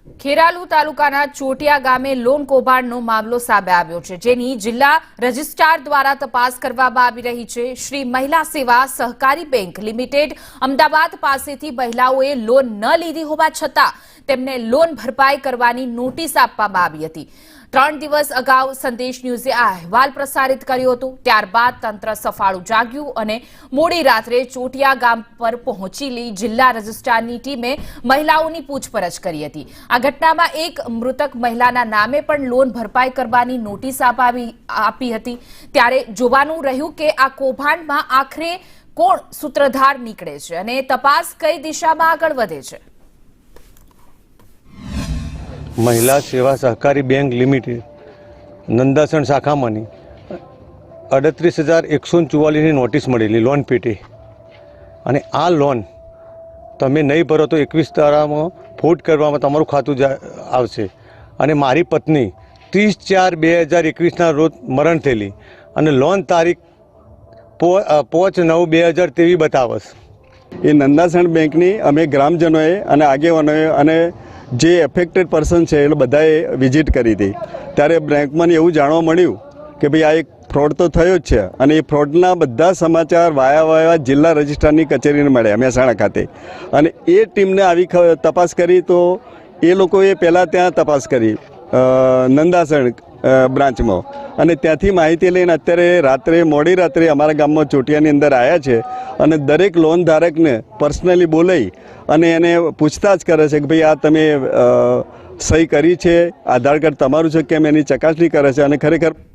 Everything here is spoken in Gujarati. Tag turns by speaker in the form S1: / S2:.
S1: ખેરાલુ તાલુકાના ચોટિયા ગામે લોન કૌભાંડનો મામલો સામે આવ્યો છે, જેની જિલ્લા રજિસ્ટ્રાર દ્વારા તપાસ કરવામાં આવી રહી છે। શ્રી મહિલા સેવા સહકારી બેંક લિમિટેડ અમદાવાદ પાસેથી મહિલાઓએ લોન ન લીધી હોવા છતાં તેમને લોન ભરપાઈ કરવાની નોટિસ આપવામાં આવી હતી। 3 દિવસ અગાઉ સંદેશ ન્યૂઝે આ અહેવાલ પ્રસારિત કર્યો હતો। ત્યારબાદ તંત્ર સફાળું જાગ્યું અને મોડી રાત્રે ચોટિયા ગામ પર પહોંચેલી જિલ્લા રજિસ્ટ્રારની ટીમે મહિલાઓની પૂછપરછ કરી હતી। આ ઘટનામાં એક મૃતક મહિલાના નામે પણ લોન ભરપાઈ કરવાની નોટિસ આપી હતી। ત્યારે જોવાનું રહ્યું કે આ કૌભાંડમાં આખરે કોણ સૂત્રધાર નીકળે છે અને તપાસ કઈ દિશામાં આગળ વધે છે।
S2: મહિલા સેવા સહકારી બેંક લિમિટેડ નંદાસણ શાખામાંની 38,144ની નોટિસ મળેલી લોન પેટે, અને આ લોન તમે નહીં ભરો તો 21 તારામાં ફોટ કરવામાં તમારું ખાતું આવશે। અને મારી પત્ની 30/4/2021ના રોજ મરણ થયેલી અને લોન તારીખ 5/9/2023 બતાવસ।
S3: એ નંદાસણ બેંકની અમે ગ્રામજનોએ અને આગેવાનોએ અને જે એફેક્ટેડ પર્સન છે એ બધાએ વિઝિટ કરી હતી। ત્યારે બેંકમાં એવું જાણવા મળ્યું કે ભાઈ આ એક ફ્રોડ તો થયો જ છે, અને એ ફ્રોડના બધા સમાચાર વાયા જિલ્લા રજિસ્ટ્રારની કચેરીને મળ્યા મહેસાણા ખાતે। અને એ ટીમને આવી તપાસ કરી તો એ લોકોએ પહેલાં ત્યાં તપાસ કરી નંદાસણ બ્રાન્ચમાં, અને ત્યાંથી માહિતી લઈને અત્યારે મોડી રાત્રે અમારા ગામમાં ચોટિયાની અંદર આવ્યા છે અને દરેક લોન ધારકને પર્સનલી બોલાવી અને એને પૂછતાછ કરે છે કે ભાઈ આ તમે સહી કરી છે, આધાર કાર્ડ તમારું છે કેમ, એની ચકાસણી કરે છે। અને ખરેખર